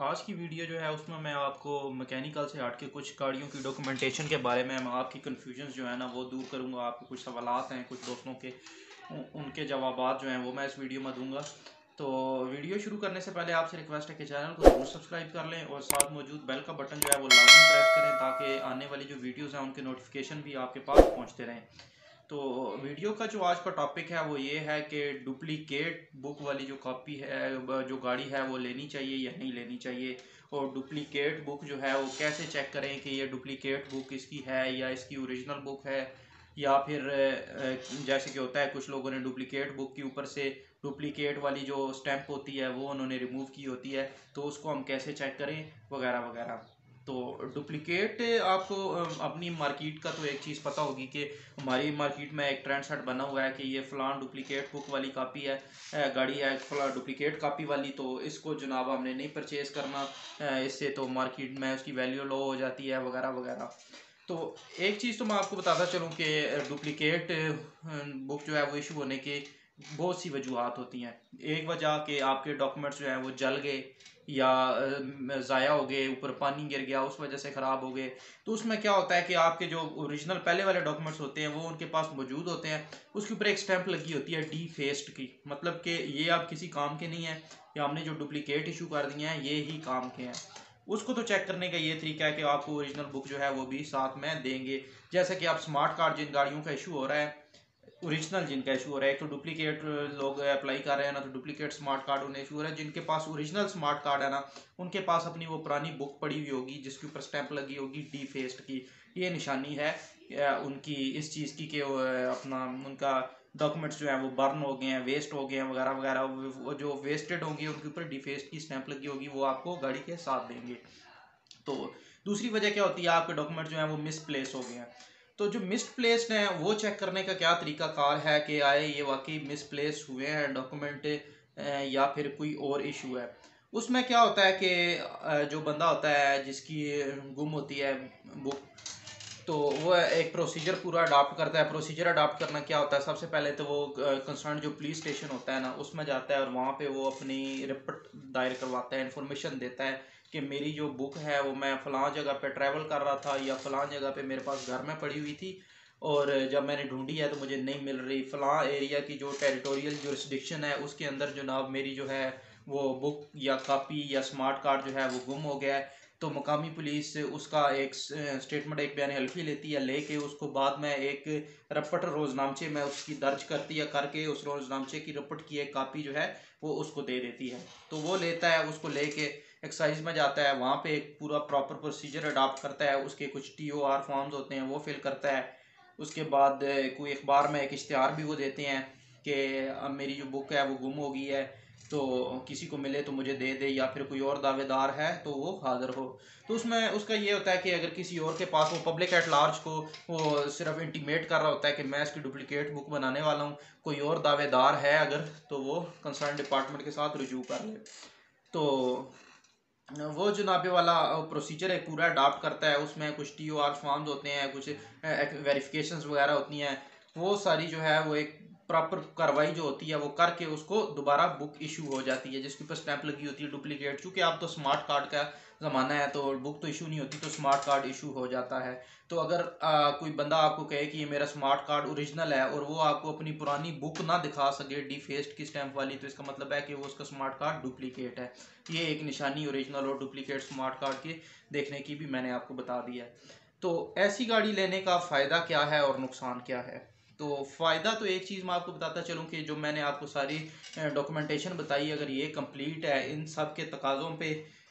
आज की वीडियो जो है उसमें मैं आपको मैकेनिकल से हट के कुछ गाड़ियों की डॉक्यूमेंटेशन के बारे में मैं आपकी कन्फ्यूजन जो है ना वो दूर करूंगा। आपके कुछ सवालात हैं कुछ दोस्तों के, उनके जवाबात जो हैं वो मैं इस वीडियो में दूंगा। तो वीडियो शुरू करने से पहले आपसे रिक्वेस्ट है कि चैनल को जरूर सब्सक्राइब कर लें और साथ मौजूद बेल का बटन जो है वो लाजमी प्रेस करें ताकि आने वाली जो वीडियोज़ हैं उनके नोटिफिकेशन भी आपके पास पहुँचते रहें। तो वीडियो का जो आज का टॉपिक है वो ये है कि डुप्लीकेट बुक वाली जो कॉपी है, जो गाड़ी है वो लेनी चाहिए या नहीं लेनी चाहिए, और डुप्लीकेट बुक जो है वो कैसे चेक करें कि ये डुप्लीकेट बुक इसकी है या इसकी ओरिजिनल बुक है, या फिर जैसे कि होता है कुछ लोगों ने डुप्लीकेट बुक के ऊपर से डुप्लीकेट वाली जो स्टैंप होती है वो उन्होंने रिमूव की होती है, तो उसको हम कैसे चेक करें वगैरह वगैरह। तो डुप्लीकेट आपको अपनी मार्केट का तो एक चीज़ पता होगी कि हमारी मार्केट में एक ट्रेंड सेट बना हुआ है कि ये फ़लान डुप्लीकेट बुक वाली कापी है, गाड़ी है फ़लान डुप्लीकेट कापी वाली, तो इसको जनाब हमने नहीं परचेज़ करना, इससे तो मार्केट में उसकी वैल्यू लो हो जाती है वगैरह वगैरह। तो एक चीज़ तो मैं आपको बताता चलूँ कि डुप्लीकेट बुक जो है वो इशू होने के बहुत सी वजूहत होती हैं। एक वजह कि आपके डॉक्यूमेंट्स जो हैं वो जल गए या ज़ाया हो गए, ऊपर पानी गिर गया उस वजह से ख़राब हो गए। तो उसमें क्या होता है कि आपके जो ओरिजिनल पहले वाले डॉक्यूमेंट्स होते हैं वो उनके पास मौजूद होते हैं, उसके ऊपर एक स्टैंप लगी होती है डी फेस्ड की, मतलब कि ये आप किसी काम के नहीं है, या हमने जो डुप्लीकेट इशू कर दिए हैं ये ही काम के हैं। उसको तो चेक करने का ये तरीका है कि आपको ओरिजिनल बुक जो है वो भी साथ में देंगे। जैसे कि आप स्मार्ट कार्ड जिन गाड़ियों का इशू हो रहा है, ओरिजिनल जिनका इशू हो रहा है, एक तो डुप्लीकेट लोग अप्लाई कर रहे हैं ना, तो डुप्लीकेट स्मार्ट कार्ड उन्हें इशू हो रहा है। जिनके पास ओरिजिनल स्मार्ट कार्ड है ना, उनके पास अपनी वो पुरानी बुक पड़ी हुई होगी जिसके ऊपर स्टैंप लगी होगी डी फेस्ड की। ये निशानी है उनकी इस चीज़ की कि अपना उनका डॉक्यूमेंट्स जो हैं वो बर्न हो गए हैं, वेस्ट हो गए हैं वगैरह वगैरह। वो जो वेस्टेड होंगी उनके ऊपर डी फेस्ड की स्टैंप लगी होगी, वो आपको गाड़ी के साथ देंगे। तो दूसरी वजह क्या होती है, आपके डॉक्यूमेंट जो हैं वो मिसप्लेस हो गए हैं। तो जो मिसप्लेस्ड हैं वो चेक करने का क्या तरीका कार है कि आए ये वाकई मिसप्लेस हुए हैं डॉक्यूमेंट, या फिर कोई और इशू है। उसमें क्या होता है कि जो बंदा होता है जिसकी गुम होती है बुक, तो वो एक प्रोसीजर पूरा अडॉप्ट करता है। प्रोसीजर अडॉप्ट करना क्या होता है, सबसे पहले तो वो कंसर्न जो पुलिस स्टेशन होता है ना उसमें जाता है और वहाँ पे वो अपनी रिपोर्ट दायर करवाता है, इन्फॉर्मेशन देता है कि मेरी जो बुक है वो मैं फ़लाँ जगह पे ट्रैवल कर रहा था या फ़लाँ जगह पे मेरे पास घर में पड़ी हुई थी, और जब मैंने ढूंढी है तो मुझे नहीं मिल रही। फ़लाँ एरिया की जो टेरिटोरियल जुरिस्डिक्शन है उसके अंदर जनाब मेरी जो है वो बुक या कापी या स्मार्ट कार्ड जो है वो गुम हो गया है। तो मकामी पुलिस उसका एक स्टेटमेंट, एक बयान हल्फी लेती है, लेके उसको बाद में एक रपट रोजनामचे में उसकी दर्ज करती है, करके उस रोजनामचे की रपट की एक कापी जो है वो उसको दे देती है। तो वो लेता है, उसको लेके एक्साइज में जाता है, वहाँ पे एक पूरा प्रॉपर प्रोसीजर अडॉप्ट करता है, उसके कुछ TOR फॉर्म्स होते हैं वो फिल करता है। उसके बाद कोई अखबार में एक इश्तिहार भी वो देते हैं कि अब मेरी जो बुक है वो गुम हो गई है, तो किसी को मिले तो मुझे दे दे, या फिर कोई और दावेदार है तो वो हाजिर हो। तो उसमें उसका ये होता है कि अगर किसी और के पास, वो पब्लिक एट लार्ज को वो सिर्फ इंटीमेट कर रहा होता है कि मैं इसकी डुप्लीकेट बुक बनाने वाला हूँ, कोई और दावेदार है अगर, तो वो कंसर्न डिपार्टमेंट के साथ रुजू कर ले। तो वो जनाबे वाला प्रोसीजर एक पूरा अडॉप्ट करता है, उसमें कुछ TOR फॉर्म्स होते हैं, कुछ वेरिफिकेशंस वगैरह होती हैं, वो सारी जो है वो एक प्रॉपर कार्रवाई जो होती है वो करके उसको दोबारा बुक इशू हो जाती है जिसके ऊपर स्टैंप लगी होती है डुप्लीकेट। चूँकि आप तो स्मार्ट कार्ड का ज़माना है तो बुक तो इशू नहीं होती, तो स्मार्ट कार्ड इशू हो जाता है। तो अगर कोई बंदा आपको कहे कि ये मेरा स्मार्ट कार्ड ओरिजिनल है और वो आपको अपनी पुरानी बुक ना दिखा सके डिफेस्ड की स्टैंप वाली, तो इसका मतलब है कि वो उसका स्मार्ट कार्ड डुप्लीकेट है। ये एक निशानी ओरिजिनल और डुप्लीकेट स्मार्ट कार्ड के देखने की भी मैंने आपको बता दिया है। तो ऐसी गाड़ी लेने का फ़ायदा क्या है और नुकसान क्या है। तो फ़ायदा तो एक चीज़ मैं आपको बताता चलूँ कि जो मैंने आपको सारी डॉक्यूमेंटेशन बताई, अगर ये कंप्लीट है, इन सब के तकाज़ों पे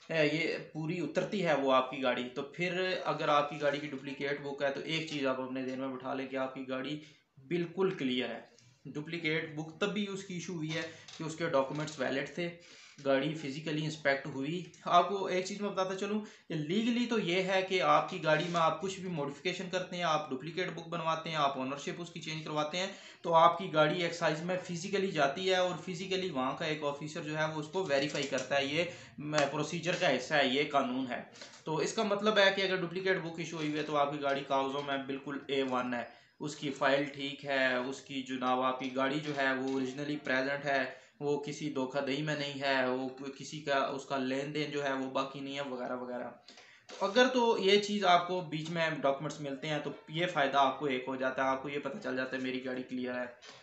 ये पूरी उतरती है वो आपकी गाड़ी, तो फिर अगर आपकी गाड़ी की डुप्लीकेट बुक है तो एक चीज़ आप अपने ध्यान में बिठा लें कि आपकी गाड़ी बिल्कुल क्लियर है। डुप्लीकेट बुक तब भी उसकी इशू हुई है कि उसके डॉक्यूमेंट्स वैलिड थे, गाड़ी फिजिकली इंस्पेक्ट हुई। आपको एक चीज़ मैं बताता चलूँ, लीगली तो ये है कि आपकी गाड़ी में आप कुछ भी मॉडिफिकेशन करते हैं, आप डुप्लीकेट बुक बनवाते हैं, आप ओनरशिप उसकी चेंज करवाते हैं, तो आपकी गाड़ी एक्साइज में फिजिकली जाती है और फिजिकली वहाँ का एक ऑफिसर जो है वो उसको वेरीफाई करता है। ये प्रोसीजर का हिस्सा है, ये कानून है। तो इसका मतलब है कि अगर डुप्लीकेट बुक इशू हुई है तो आपकी गाड़ी कागजों में बिल्कुल A1 है, उसकी फ़ाइल ठीक है, उसकी जनाब आपकी गाड़ी जो है वो ओरिजिनली प्रेजेंट है, वो किसी धोखाधड़ी में नहीं है, वो किसी का उसका लेन देन जो है वो बाकी नहीं है वगैरह वगैरह। तो अगर तो ये चीज़ आपको बीच में डॉक्यूमेंट्स मिलते हैं तो ये फ़ायदा आपको एक हो जाता है, आपको ये पता चल जाता है मेरी गाड़ी क्लियर है।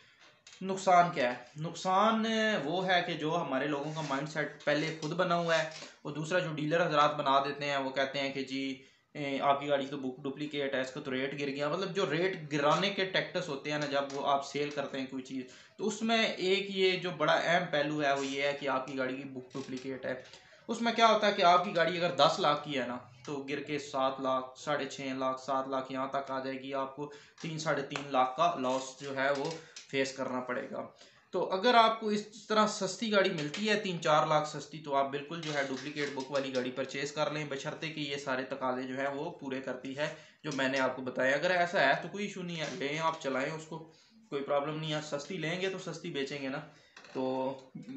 नुकसान क्या है? नुकसान वो है कि जो हमारे लोगों का माइंड सेट पहले खुद बना हुआ है, और दूसरा जो डीलर हजरात बना देते हैं, वो कहते हैं कि जी आपकी गाड़ी तो बुक डुप्लीकेट है, इसका तो रेट गिर गया। मतलब जो रेट गिराने के टैक्टिक्स होते हैं ना, जब वो आप सेल करते हैं कोई चीज़, तो उसमें एक ये जो बड़ा अहम पहलू है वो ये है कि आपकी गाड़ी की बुक डुप्लीकेट है। उसमें क्या होता है कि आपकी गाड़ी अगर 10 लाख की है ना, तो गिर के 7 लाख, 6.5 लाख, 7 लाख यहाँ तक आ जाएगी। आपको 3-3.5 लाख का लॉस जो है वो फेस करना पड़ेगा। तो अगर आपको इस तरह सस्ती गाड़ी मिलती है 3-4 लाख सस्ती, तो आप बिल्कुल जो है डुप्लीकेट बुक वाली गाड़ी परचेज कर लें, बशर्ते कि ये सारे तकाजे जो है वो पूरे करती है जो मैंने आपको बताया। अगर ऐसा है तो कोई इशू नहीं है, लें आप, चलाएं उसको, कोई प्रॉब्लम नहीं है। सस्ती लेंगे तो सस्ती बेचेंगे ना। तो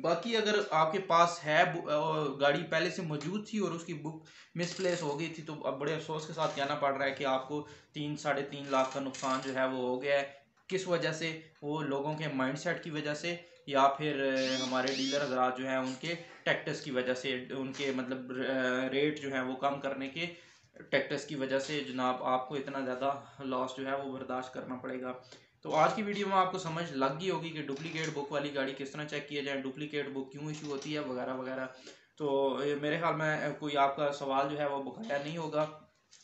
बाकी अगर आपके पास है गाड़ी पहले से मौजूद थी और उसकी बुक मिसप्लेस हो गई थी, तो अब बड़े अफसोस के साथ कहना पड़ रहा है कि आपको 3-3.5 लाख का नुकसान जो है वो हो गया है। किस वजह से? वो लोगों के माइंडसेट की वजह से, या फिर हमारे डीलर हजरात जो हैं उनके टैक्टिस की वजह से, उनके मतलब रेट जो है वो कम करने के टैक्टिस की वजह से जनाब आपको इतना ज़्यादा लॉस जो है वो बर्दाश्त करना पड़ेगा। तो आज की वीडियो में आपको समझ लग गई होगी कि डुप्लीकेट बुक वाली गाड़ी किस तरह चेक किया जाए, डुप्लीकेट बुक क्यों इशू होती है वगैरह वगैरह। तो मेरे ख्याल में कोई आपका सवाल जो है वो बकाया नहीं होगा।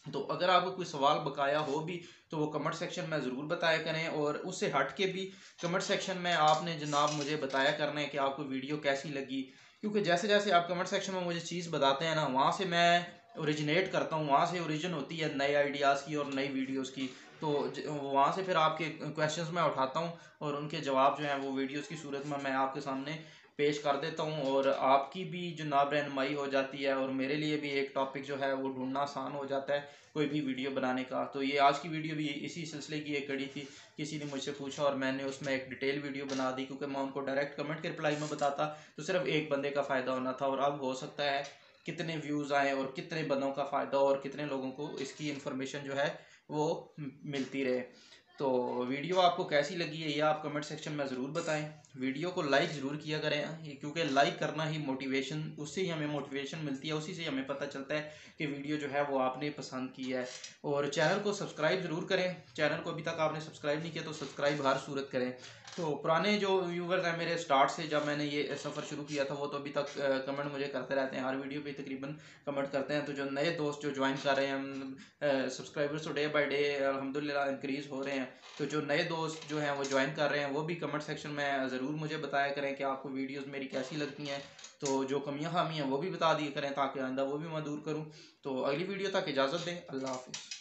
तो अगर आपको कोई सवाल बकाया हो भी तो वो कमेंट सेक्शन में ज़रूर बताया करें, और उससे हट के भी कमेंट सेक्शन में आपने जनाब मुझे बताया करना है कि आपको वीडियो कैसी लगी। क्योंकि जैसे जैसे आप कमेंट सेक्शन में मुझे चीज़ बताते हैं ना, वहाँ से मैं ओरिजिनेट करता हूँ, वहाँ से ओरिजिन होती है नए आइडियाज़ की और नई वीडियोज़ की। तो वहाँ से फिर आपके क्वेश्चंस मैं उठाता हूँ और उनके जवाब जो हैं वो वीडियोज़ की सूरत में मैं आपके सामने पेश कर देता हूँ, और आपकी भी जनाब रहनुमाई हो जाती है, और मेरे लिए भी एक टॉपिक जो है वो ढूंढना आसान हो जाता है कोई भी वीडियो बनाने का। तो ये आज की वीडियो भी इसी सिलसिले की एक कड़ी थी। किसी ने मुझसे पूछा और मैंने उसमें एक डिटेल वीडियो बना दी, क्योंकि मैं उनको डायरेक्ट कमेंट के रिप्लाई में बताता तो सिर्फ एक बंदे का फ़ायदा होना था, और अब हो सकता है कितने व्यूज़ आए और कितने बंदों का फ़ायदा और कितने लोगों को इसकी इन्फॉर्मेशन जो है वो मिलती रहे। तो वीडियो आपको कैसी लगी है ये आप कमेंट सेक्शन में ज़रूर बताएं। वीडियो को लाइक ज़रूर किया करें, क्योंकि लाइक करना ही मोटिवेशन, उससे ही हमें मोटिवेशन मिलती है, उसी से हमें पता चलता है कि वीडियो जो है वो आपने पसंद की है। और चैनल को सब्सक्राइब ज़रूर करें, चैनल को अभी तक आपने सब्सक्राइब नहीं किया तो सब्सक्राइब हर सूरत करें। तो पुराने जो व्यूवर्स हैं मेरे स्टार्ट से, जब मैंने ये सफ़र शुरू किया था, वो तो अभी तक कमेंट मुझे करते रहते हैं, हर वीडियो पे तकरीबन कमेंट करते हैं। तो जो नए दोस्त जो ज्वाइन कर रहे हैं, सब्सक्राइबर्स तो डे बाय डे अल्हम्दुलिल्लाह इंक्रीज़ हो रहे हैं। तो जो नए दोस्त जो हैं वो ज्वाइन कर रहे हैं, वो भी कमेंट सेक्शन में ज़रूर मुझे बताया करें कि आपको वीडियोस मेरी कैसी लगती हैं। तो जो कमियां खामी हैं वो भी बता दिया करें, ताकि आइंदा वो भी मैं दूर करूँ। तो अगली वीडियो तक इजाज़त दें, अल्लाह हाफ़िज़।